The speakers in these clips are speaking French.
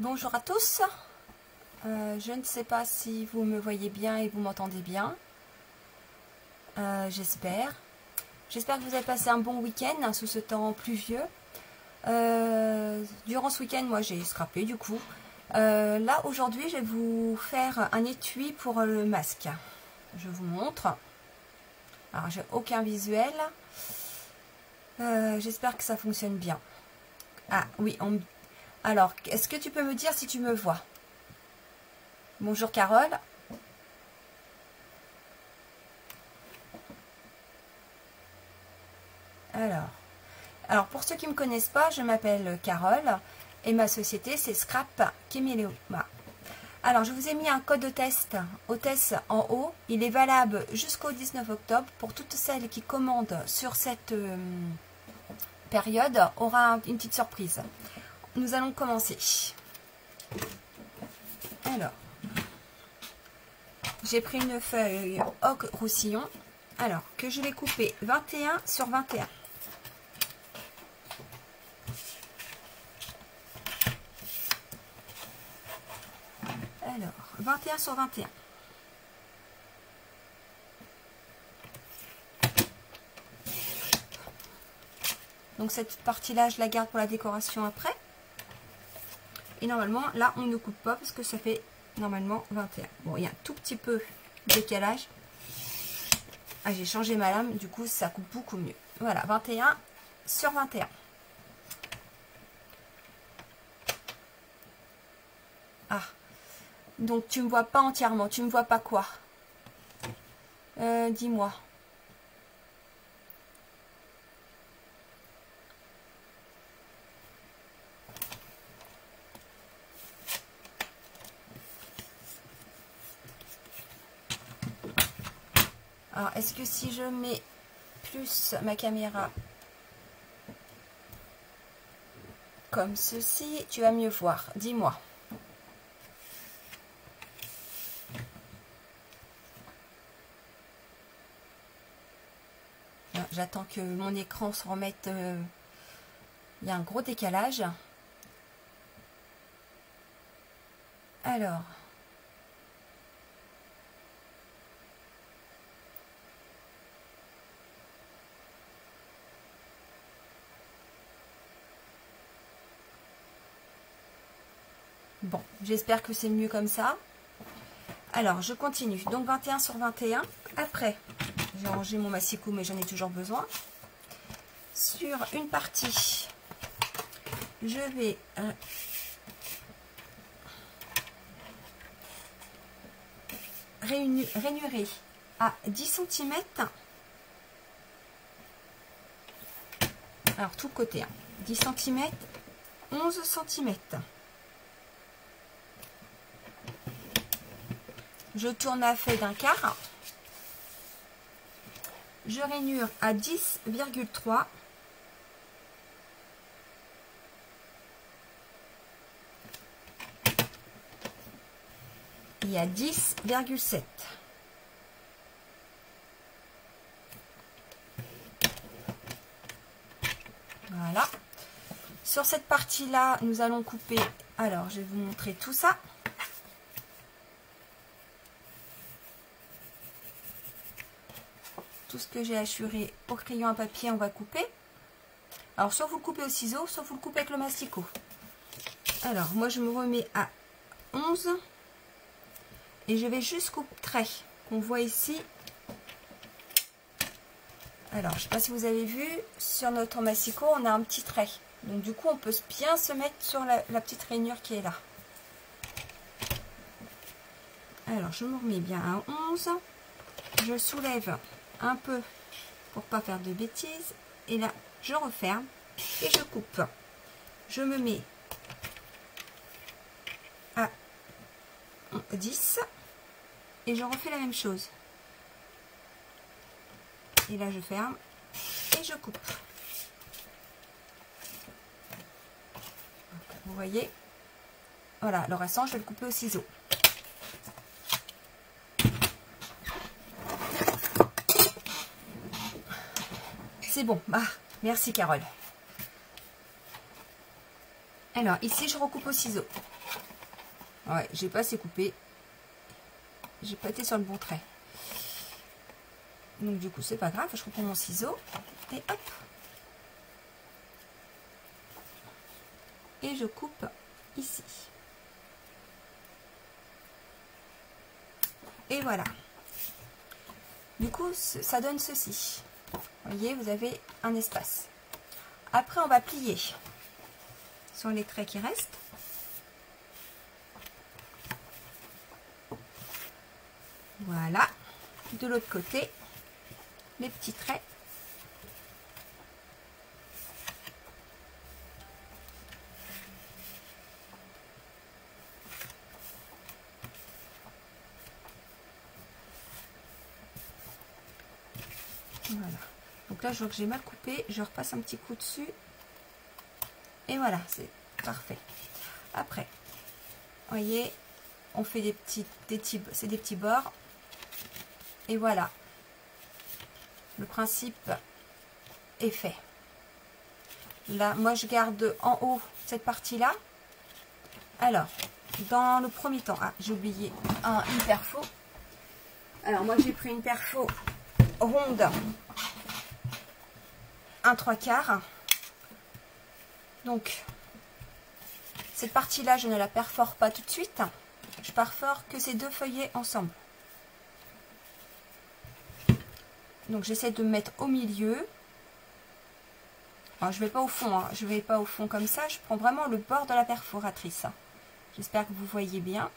Bonjour à tous, je ne sais pas si vous me voyez bien et vous m'entendez bien, j'espère que vous avez passé un bon week-end sous ce temps pluvieux. Durant ce week-end, moi j'ai scrappé du coup. Là aujourd'hui je vais vous faire un étui pour le masque, je vous montre. Alors j'ai aucun visuel, j'espère que ça fonctionne bien. Ah oui, alors, est-ce que tu peux me dire si tu me vois? Bonjour Carole. Alors pour ceux qui ne me connaissent pas, je m'appelle Carole et ma société c'est Scrap Caméléoma. Alors je vous ai mis un code hôtesse en haut. Il est valable jusqu'au 19 octobre. Pour toutes celles qui commandent sur cette période, aura une petite surprise. Nous allons commencer. Alors, j'ai pris une feuille Oak Roussillon, alors que je vais couper 21 sur 21. Alors, 21 sur 21. Donc cette partie-là, je la garde pour la décoration après. Et normalement, là, on ne coupe pas parce que ça fait normalement 21. Bon, il y a un tout petit peu de décalage. Ah, j'ai changé ma lame, du coup, ça coupe beaucoup mieux. Voilà, 21 sur 21. Ah, donc tu me vois pas entièrement. Tu me vois pas quoi? Dis-moi. Alors, est-ce que si je mets plus ma caméra comme ceci, tu vas mieux voir? Dis-moi. J'attends que mon écran se remette. Il y a un gros décalage. Alors. Bon, j'espère que c'est mieux comme ça. Alors, je continue. Donc, 21 sur 21. Après, j'ai rangé mon massicot, mais j'en ai toujours besoin. Sur une partie, je vais rainurer à 10 cm. Alors, tout le côté. 10 cm, 11 cm. Je tourne la feuille d'un quart. Je rainure à 10,3. Et à 10,7. Voilà. Sur cette partie-là, nous allons couper. Alors, je vais vous montrer tout ça. Tout ce que j'ai assuré au crayon à papier, on va couper. Alors, soit vous le coupez au ciseau, soit vous le coupez avec le masticot. Alors, moi, je me remets à 11. Et je vais jusqu'au trait qu'on voit ici. Alors, je ne sais pas si vous avez vu, sur notre massicot, on a un petit trait. Donc, du coup, on peut bien se mettre sur la petite rainure qui est là. Alors, je me remets bien à 11. Je soulève un peu pour pas faire de bêtises. Et là, je referme et je coupe. Je me mets à 10 et je refais la même chose. Et là, je ferme et je coupe. Vous voyez? Voilà, le restant, je vais le couper au ciseau. C'est bon. Ah, merci Carole. Alors, ici, je recoupe au ciseau. Ouais, j'ai pas assez coupé. J'ai pas été sur le bon trait. Donc du coup, c'est pas grave. Je reprends mon ciseau. Et hop. Et je coupe ici. Et voilà. Du coup, ça donne ceci. Vous voyez, vous avez un espace. Après, on va plier sur les traits qui restent. Voilà. De l'autre côté, les petits traits. Voilà. Donc là, je vois que j'ai mal coupé. Je repasse un petit coup dessus. Et voilà, c'est parfait. Après, vous voyez, on fait c'est des petits bords. Et voilà. Le principe est fait. Là, moi, je garde en haut cette partie-là. Alors, dans le premier temps, j'ai oublié une perfo. Alors, moi, j'ai pris une perfo ronde, un 3/4. Donc, cette partie-là, je ne la perfore pas tout de suite. Je perfore que ces deux feuillets ensemble. Donc, j'essaie de me mettre au milieu. Alors, je ne vais pas au fond, hein. Je ne vais pas au fond comme ça. Je prends vraiment le bord de la perforatrice. J'espère que vous voyez bien.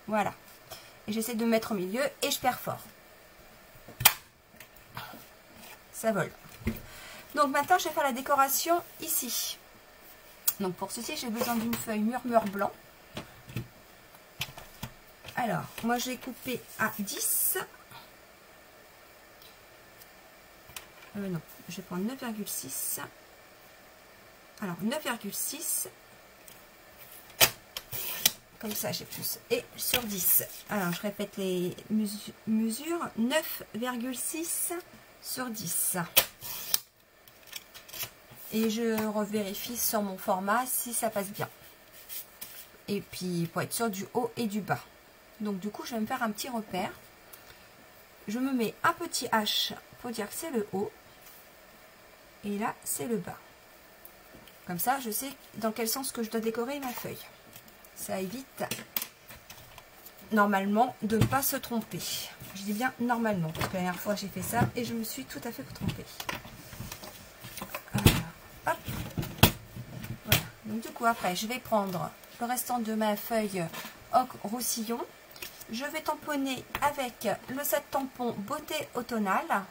Voilà. Et j'essaie de me mettre au milieu et je perfore. Ça vole. Donc maintenant, je vais faire la décoration ici. Donc pour ceci, j'ai besoin d'une feuille murmure blanc. Alors, moi j'ai coupé à 10. Non, je vais prendre 9,6. Alors 9,6. Comme ça, j'ai plus. Et sur 10. Alors, je répète les mesures. 9,6 sur 10. Et je revérifie sur mon format si ça passe bien. Et puis, pour être sûr du haut et du bas. Donc, du coup, je vais me faire un petit repère. Je me mets un petit H pour dire que c'est le haut. Et là, c'est le bas. Comme ça, je sais dans quel sens que je dois décorer ma feuille. Ça évite normalement de ne pas se tromper. Je dis bien normalement, parce que la dernière fois j'ai fait ça et je me suis tout à fait trompée. Hop. Voilà. Donc du coup après je vais prendre le restant de ma feuille ocre roussillon. Je vais tamponner avec le set tampon Beauté Automnale,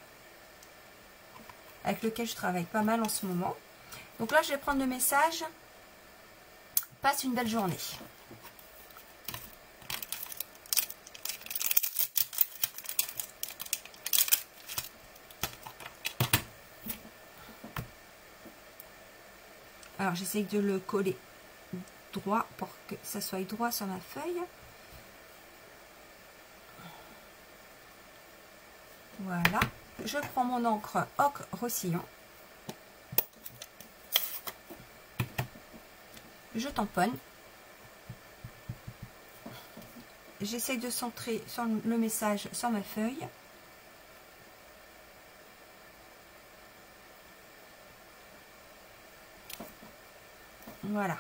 avec lequel je travaille pas mal en ce moment. Donc là je vais prendre le message « Passe une belle journée ». Alors j'essaie de le coller droit pour que ça soit droit sur ma feuille. Voilà. Je prends mon encre ocre roussillon. Je tamponne. J'essaie de centrer sur le message sur ma feuille. Voilà.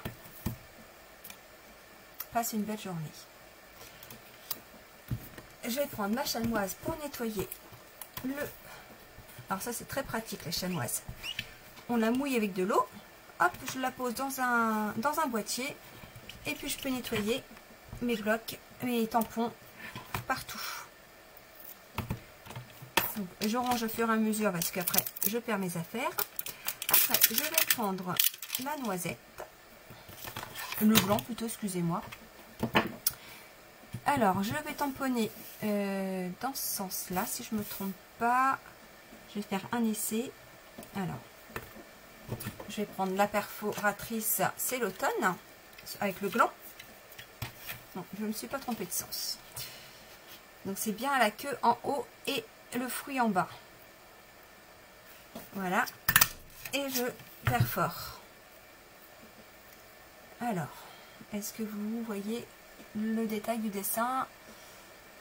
Passe une belle journée. Je vais prendre ma chamoise pour nettoyer le... Alors ça c'est très pratique la chamoise. On la mouille avec de l'eau. Hop, je la pose dans un boîtier. Et puis je peux nettoyer mes blocs, mes tampons partout. Donc, je range au fur et à mesure parce qu'après je perds mes affaires. Après je vais prendre la noisette. Le blanc plutôt, excusez-moi. Alors, je vais tamponner dans ce sens-là, si je ne me trompe pas. Je vais faire un essai. Alors, je vais prendre la perforatrice, c'est l'automne, avec le gland. Non, je ne me suis pas trompée de sens. Donc, c'est bien la queue en haut et le fruit en bas. Voilà. Et je perfore. Alors, Est-ce que vous voyez le détail du dessin?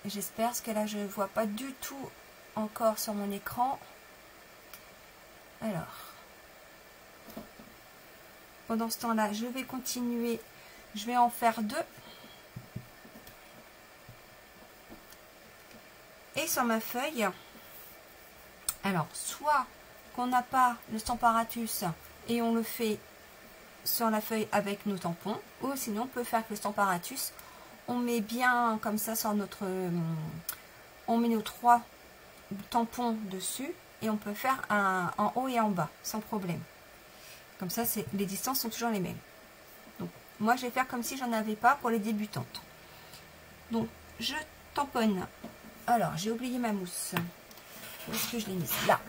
J'espère, parce que là je ne vois pas du tout encore sur mon écran. Alors, pendant ce temps-là, je vais continuer. Je vais en faire 2. Et sur ma feuille, alors, soit qu'on n'a pas le Stamparatus et on le fait sur la feuille avec nos tampons, ou sinon on peut faire que le Stamparatus, on met bien comme ça sur notre... on met nos 3 tampons dessus et on peut faire un en haut et en bas, sans problème. Comme ça, les distances sont toujours les mêmes. Donc, moi, je vais faire comme si j'en avais pas pour les débutantes. Donc, je tamponne. Alors, j'ai oublié ma mousse. Où est-ce que je l'ai mise? Là.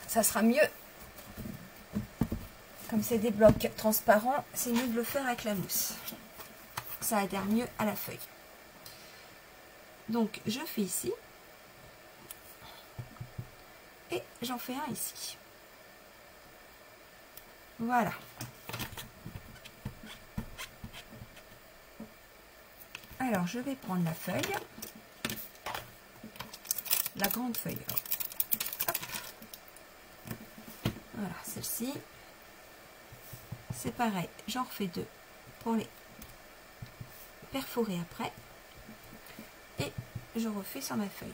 Ça sera mieux. Comme c'est des blocs transparents, c'est mieux de le faire avec la mousse. Ça adhère mieux à la feuille. Donc, je fais ici. Et j'en fais un ici. Voilà. Alors, je vais prendre la feuille. La grande feuille. Hop. Voilà, celle-ci. C'est pareil, j'en refais 2 pour les perforer après. Et je refais sur ma feuille.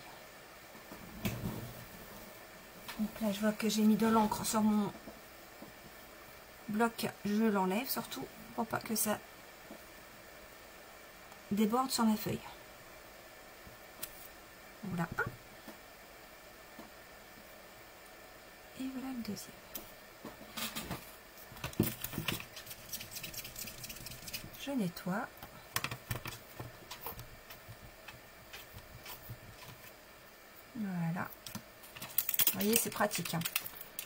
Donc là, je vois que j'ai mis de l'encre sur mon bloc. Je l'enlève surtout pour pas que ça déborde sur ma feuille. Voilà un. Et voilà le deuxième. Je nettoie. Voilà. Vous voyez, c'est pratique. Hein.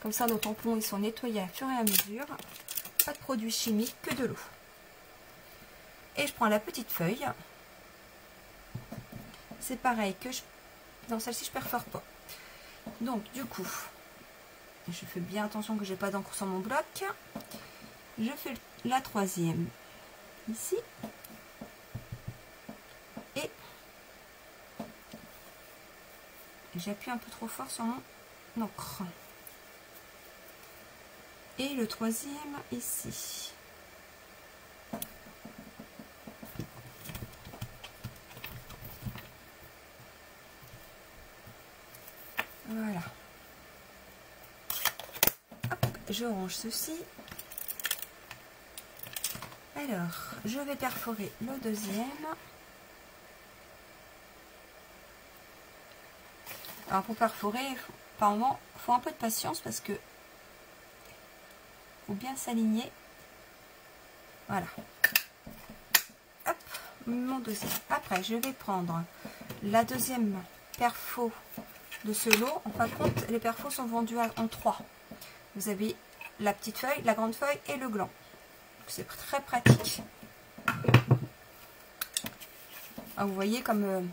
Comme ça, nos tampons, ils sont nettoyés à fur et à mesure. Pas de produits chimiques, que de l'eau. Et je prends la petite feuille. C'est pareil que je... Dans celle-ci, je perfore pas. Donc, du coup, je fais bien attention que j'ai pas d'encre sur mon bloc. Je fais la troisième ici. Et j'appuie un peu trop fort sur mon encre. Et le troisième ici. Voilà. Hop, je range ceci. Alors, je vais perforer le deuxième. Alors, pour perforer, par moment, il faut un peu de patience parce que faut bien s'aligner. Voilà. Hop, mon deuxième. Après, je vais prendre la deuxième perfo de ce lot. En fin de compte, les perfos sont vendus en 3. Vous avez la petite feuille, la grande feuille et le gland. C'est très pratique. Alors, vous voyez comme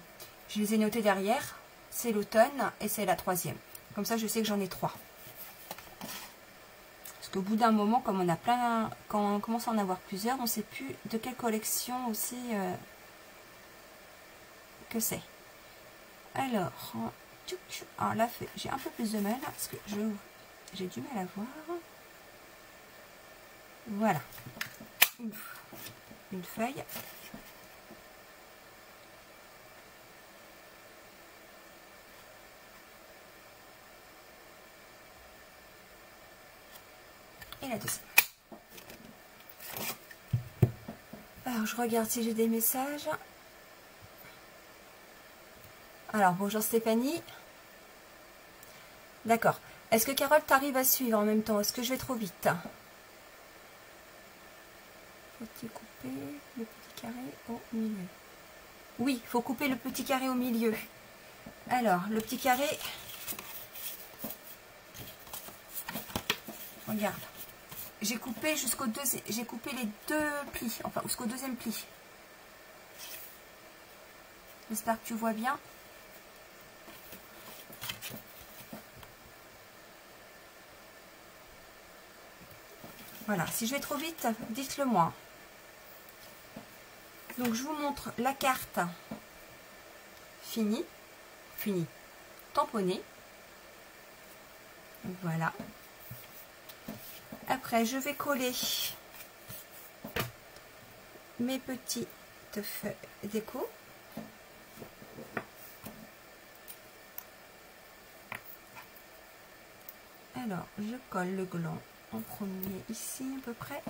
je les ai notés derrière, c'est l'automne et c'est la troisième. Comme ça, je sais que j'en ai 3. Parce qu'au bout d'un moment, comme on a plein, quand on commence à en avoir plusieurs, on ne sait plus de quelle collection aussi que c'est. Alors là, j'ai un peu plus de mal parce que j'ai du mal à voir. Voilà. Une feuille. Et la deuxième. Alors, je regarde si j'ai des messages. Alors, bonjour Stéphanie. D'accord. Est-ce que Carole t'arrive à suivre en même temps? Est-ce que je vais trop vite? Faut-il couper le petit carré au milieu? Oui, il faut couper le petit carré au milieu. Alors, le petit carré... Regarde. J'ai coupé jusqu'au deuxième... J'ai coupé les 2 plis. Enfin, jusqu'au deuxième pli. J'espère que tu vois bien. Voilà, si je vais trop vite, dites-le moi. Donc je vous montre la carte finie, tamponnée. Donc voilà. Après je vais coller mes petites feuilles déco. Alors je colle le gland en premier ici à peu près.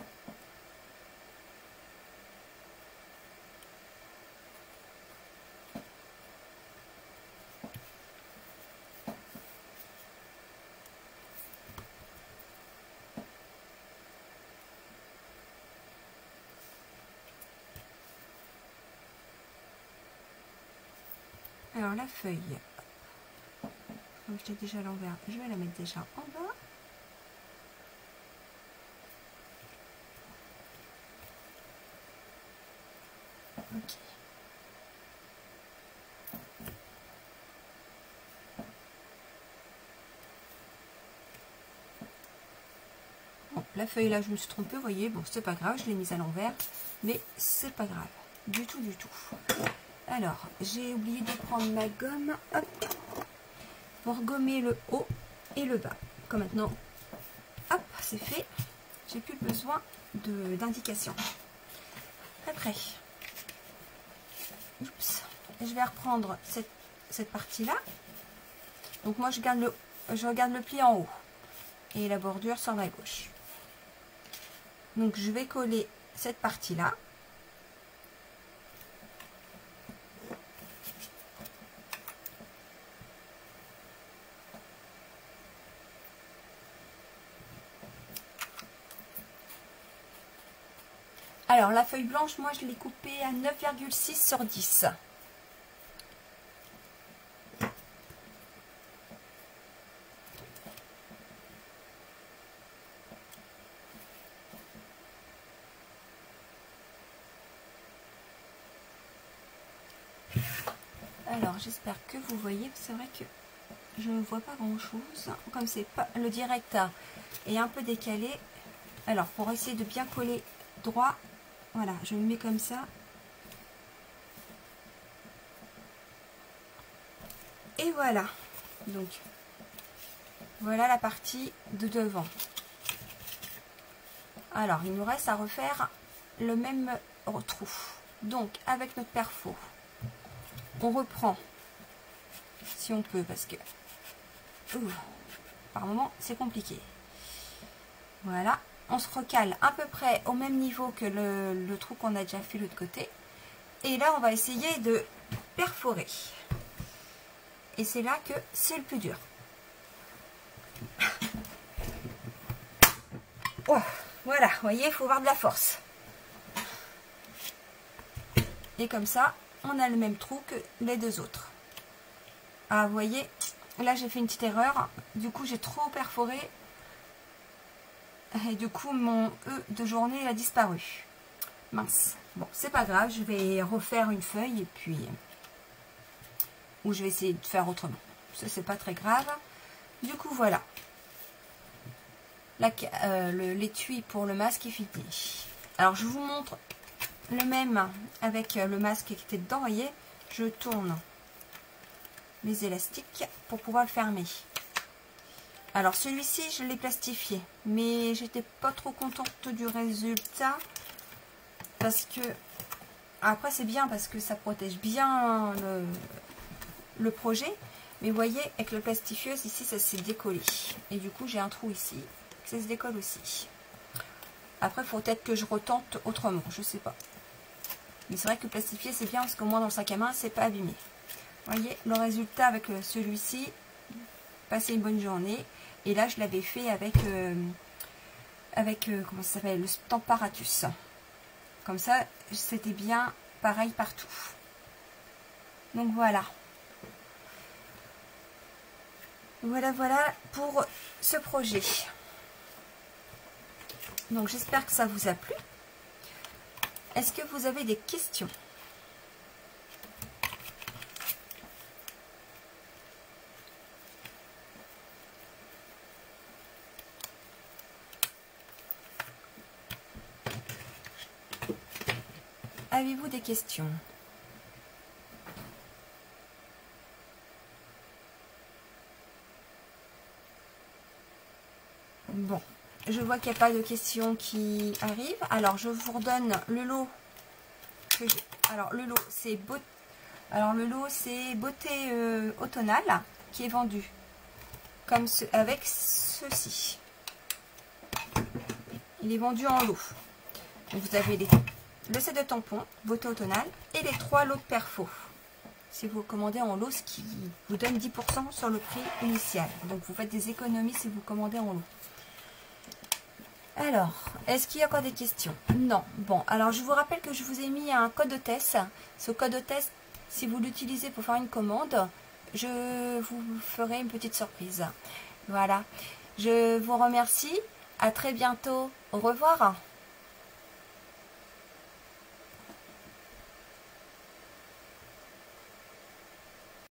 Alors la feuille, comme je l'ai déjà à l'envers, je vais la mettre déjà en bas. Ok. Bon, la feuille là, je me suis trompée, vous voyez, bon c'est pas grave, je l'ai mise à l'envers, mais c'est pas grave, du tout, du tout. Alors, j'ai oublié de prendre ma gomme, hop, pour gommer le haut et le bas. Comme maintenant, hop, c'est fait, j'ai plus besoin d'indication. Après, oups, je vais reprendre cette partie-là. Donc moi, je regarde le pli en haut et la bordure sur ma gauche. Donc je vais coller cette partie-là. Alors la feuille blanche, moi je l'ai coupée à 9,6 sur 10. Alors j'espère que vous voyez, c'est vrai que je ne vois pas grand chose, comme c'est pas le direct est un peu décalé. Alors pour essayer de bien coller droit, voilà, je me mets comme ça. Et voilà, donc voilà la partie de devant. Alors il nous reste à refaire le même trou. Donc avec notre perfo, on reprend si on peut, parce que par moment c'est compliqué. Voilà, on se recale à peu près au même niveau que le trou qu'on a déjà fait de l'autre côté. Et là on va essayer de perforer. Et c'est là que c'est le plus dur. Oh, voilà, vous voyez, il faut avoir de la force. Et comme ça, on a le même trou que les deux autres. Ah, vous voyez, là j'ai fait une petite erreur. Du coup, j'ai trop perforé. Et du coup, mon E de journée a disparu. Mince. Bon, c'est pas grave, je vais refaire une feuille et puis... Ou je vais essayer de faire autrement. Ça, c'est pas très grave. Du coup, voilà. L'étui pour le masque est fini. Alors, je vous montre le même avec le masque qui était dedans. Vous voyez, je tourne les élastiques pour pouvoir le fermer. Alors, celui-ci, je l'ai plastifié. Mais j'étais pas trop contente du résultat. Parce que... Après, c'est bien parce que ça protège bien le projet. Mais vous voyez, avec le plastifieuse, ici, ça s'est décollé. Et du coup, j'ai un trou ici. Ça se décolle aussi. Après, il faut peut-être que je retente autrement. Je sais pas. Mais c'est vrai que le plastifié, c'est bien parce qu'au moins dans le sac à main, c'est pas abîmé. Vous voyez, le résultat avec celui-ci, passer une bonne journée. Et là, je l'avais fait avec, comment ça s'appelle, le Stamparatus. Comme ça, c'était bien pareil partout. Donc voilà. Voilà pour ce projet. Donc j'espère que ça vous a plu. Est-ce que vous avez des questions? avez-vous des questions? Bon, je vois qu'il n'y a pas de questions qui arrivent. Alors, je vous redonne le lot. Alors, le lot, c'est beauté automnale qui est vendu comme avec ceci. Il est vendu en lot. Donc, vous avez le set de tampons, beauté automnale, et les 3 lots de perfo. Si vous commandez en lot, ce qui vous donne 10% sur le prix initial. Donc, vous faites des économies si vous commandez en lot. Alors, est-ce qu'il y a encore des questions? Non. Bon, alors je vous rappelle que je vous ai mis un code de test. Ce code de test, si vous l'utilisez pour faire une commande, je vous ferai une petite surprise. Voilà. Je vous remercie. À très bientôt. Au revoir.